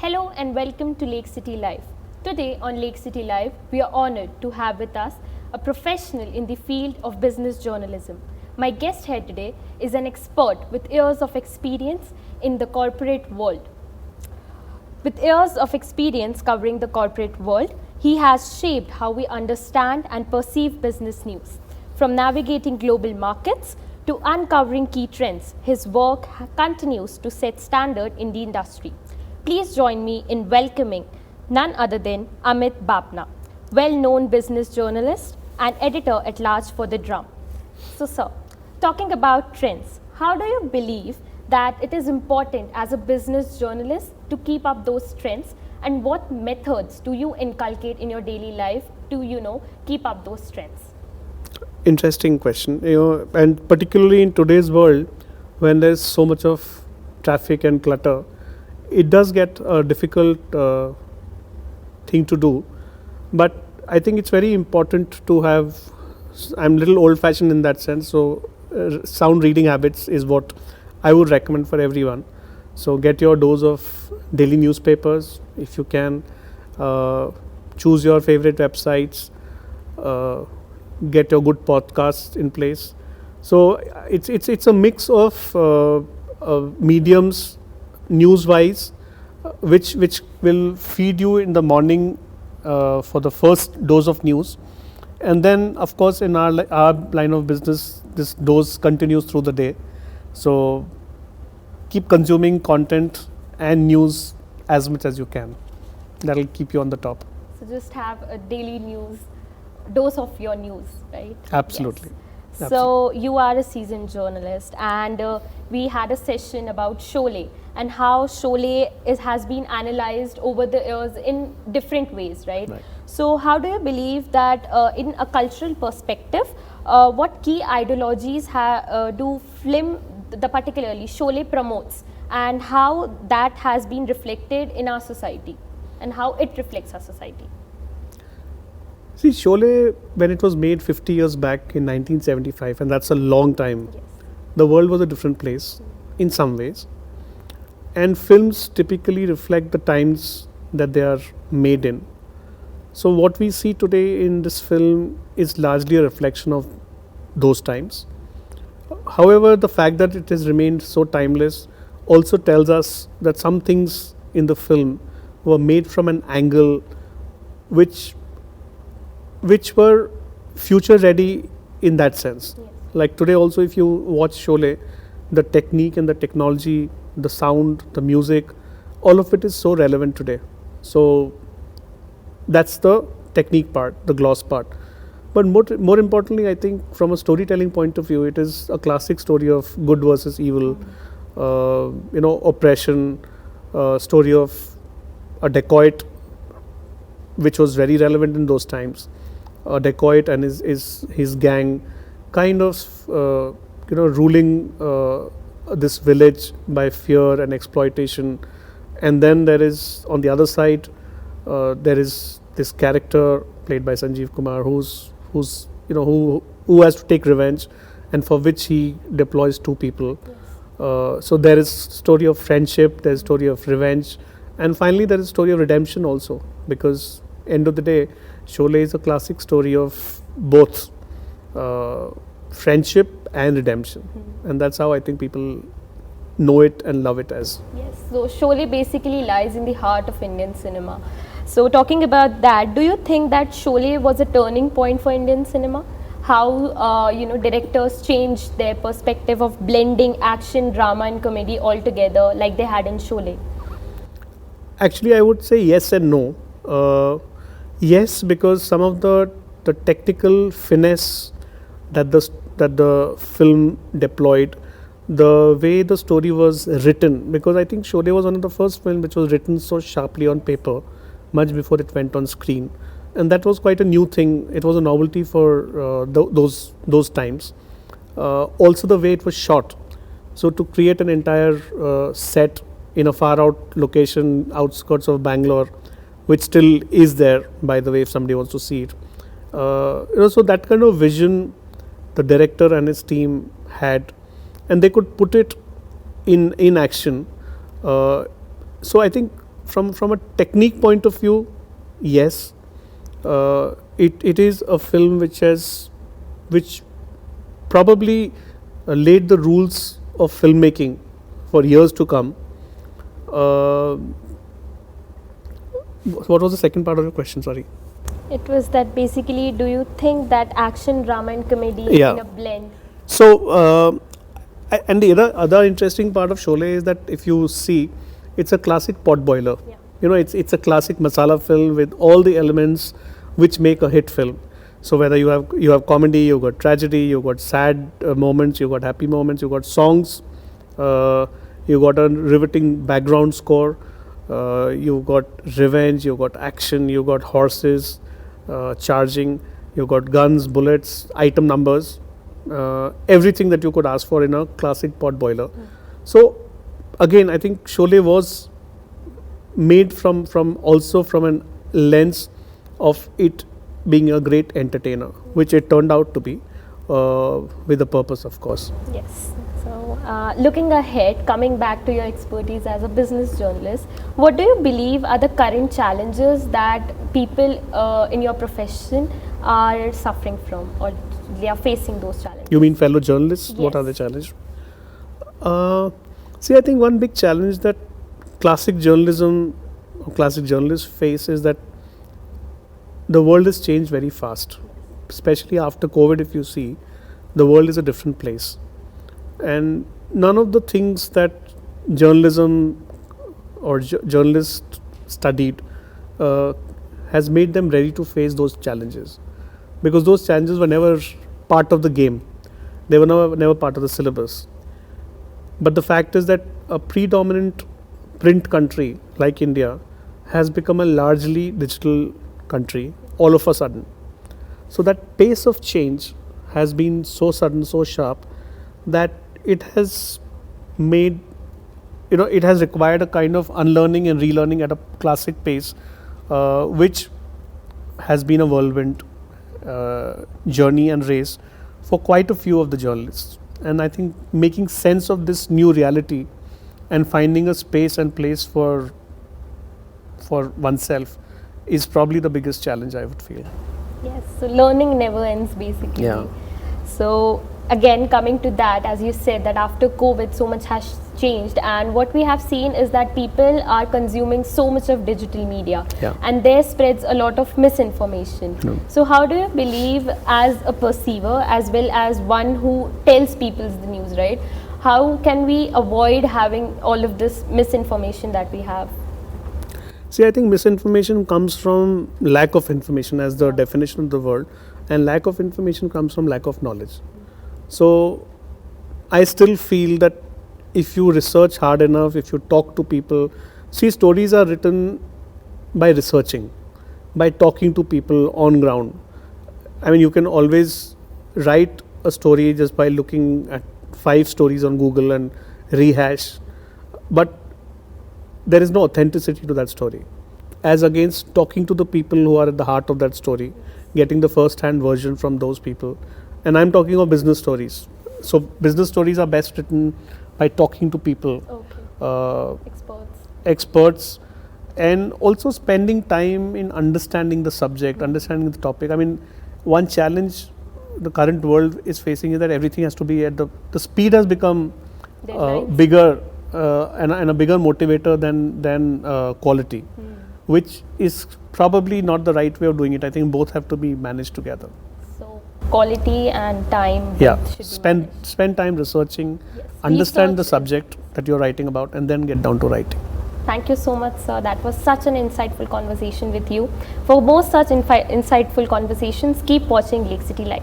Hello and welcome to Lake City Live. Today on Lake City Live, we are honored to have with us a professional in the field of business journalism. My guest here today is an expert with years of experience in the corporate world. With years of experience covering the corporate world, he has shaped how we understand and perceive business news. From navigating global markets to uncovering key trends, his work continues to set standard in the industry. Please join me in welcoming none other than Amit Bapna, well-known business journalist and editor-at-large for The Drum. So, sir, talking about trends, how do you believe that it is important as a business journalist to keep up those trends, and what methods do you inculcate in your daily life to, keep up those trends? Interesting question, and particularly in today's world, when there's so much of traffic and clutter, it does get a difficult thing to do. But I think it's very important to have. I'm a little old-fashioned in that sense, so sound reading habits is what I would recommend for everyone. So get your dose of daily newspapers if you can. Choose your favorite websites. Get your good podcasts in place. So it's a mix of mediums, news-wise, which will feed you in the morning for the first dose of news, and then of course in our line of business, this dose continues through the day. So keep consuming content and news as much as you can. That'll keep you on the top. So just have a daily dose of your news, right? Absolutely. Yes. Absolutely. So you are a seasoned journalist, and we had a session about Sholay and how Sholay has been analyzed over the years in different ways, right? So how do you believe that in a cultural perspective, what key ideologies do film, the particularly Sholay promotes, and how that has been reflected in our society and how it reflects our society? See, Sholay, when it was made 50 years back in 1975, and that's a long time, Yes. the world was a different place in some ways. And films typically reflect the times that they are made in. So what we see today in this film is largely a reflection of those times. However, the fact that it has remained so timeless also tells us that some things in the film were made from an angle which were future ready in that sense. Yes. Like today also, if you watch Sholay, the technique and the technology, the sound, the music, all of it is so relevant today. So that's the technique part, the gloss part. But more importantly, I think from a storytelling point of view, it is a classic story of good versus evil, oppression, story of a dacoit, which was very relevant in those times. A dacoit and his gang kind of ruling this village by fear and exploitation. And then there is, on the other side, there is this character played by Sanjeev Kumar who has to take revenge, and for which he deploys two people. Yes. So there is story of friendship, there is story of revenge, and finally there is story of redemption also, because end of the day, Sholay is a classic story of both friendship and redemption, and that's how I think people know it and love it as. Yes, so Sholay basically lies in the heart of Indian cinema. So talking about that, do you think that Sholay was a turning point for Indian cinema? How directors changed their perspective of blending action, drama and comedy all together like they had in Sholay? Actually, I would say yes and no. Yes, because some of the technical finesse that the film deployed, the way the story was written, because I think Sholay was one of the first films which was written so sharply on paper, much before it went on screen, and that was quite a new thing. It was a novelty for those times. Also, the way it was shot. So to create an entire set in a far out location, outskirts of Bangalore, which still is there, by the way, if somebody wants to see it. So that kind of vision the director and his team had, and they could put it in action. So I think from a technique point of view, yes, it is a film which probably laid the rules of filmmaking for years to come. What was the second part of your question? Sorry. It was that basically, do you think that action, drama, and comedy Yeah. in a blend? So, and the other interesting part of Sholay is that if you see, it's a classic pot boiler. Yeah. You know, it's a classic masala film with all the elements which make a hit film. So whether you have comedy, you got tragedy, you got sad moments, you got happy moments, you got songs, you got a riveting background score, you got revenge, you got action, you got horses charging, you got guns, bullets, item numbers, everything that you could ask for in a classic pot boiler. So again, I think Sholay was made from also from an lens of it being a great entertainer, which it turned out to be, with a purpose, of course. Yes. So, looking ahead, coming back to your expertise as a business journalist, what do you believe are the current challenges that people in your profession are suffering from, or they are facing those challenges? You mean fellow journalists? What are the Yes. challenges? See, I think one big challenge that classic journalism or classic journalists face is that the world has changed very fast, especially after COVID. If you see, the world is a different place, and none of the things that journalism or journalists studied has made them ready to face those challenges, because those challenges were never part of the game. They were never part of the syllabus. But the fact is that a predominant print country like India has become a largely digital country all of a sudden. So that pace of change has been so sudden, so sharp, that it has made, it has required a kind of unlearning and relearning at a classic pace, which has been a whirlwind journey and race for quite a few of the journalists. And I think making sense of this new reality and finding a space and place for oneself is probably the biggest challenge, I would feel. Yes, so learning never ends basically. Yeah. So again, coming to that, as you said, that after COVID so much has changed, and what we have seen is that people are consuming so much of digital media, Yeah. and there spreads a lot of misinformation. No. So how do you believe, as a perceiver as well as one who tells people the news, right? How can we avoid having all of this misinformation that we have? See, I think misinformation comes from lack of information as the definition of the word, and lack of information comes from lack of knowledge. So I still feel that if you research hard enough, if you talk to people, see, stories are written by researching, by talking to people on ground. I mean, you can always write a story just by looking at 5 stories on Google and rehash, but there is no authenticity to that story, as against talking to the people who are at the heart of that story, getting the first hand version from those people. And I'm talking of business stories. So business stories are best written by talking to people, experts, and also spending time in understanding the subject, understanding the topic. I mean, one challenge the current world is facing is that everything has to be at the speed has become bigger and a bigger motivator than quality, which is probably not the right way of doing it. I think both have to be managed together. So quality and time. Yeah, should be managed. spend time researching, Yes. understand the Research. subject that you're writing about, and then get down to writing. Thank you so much, sir. That was such an insightful conversation with you. For more such insightful conversations, keep watching Lake City Live.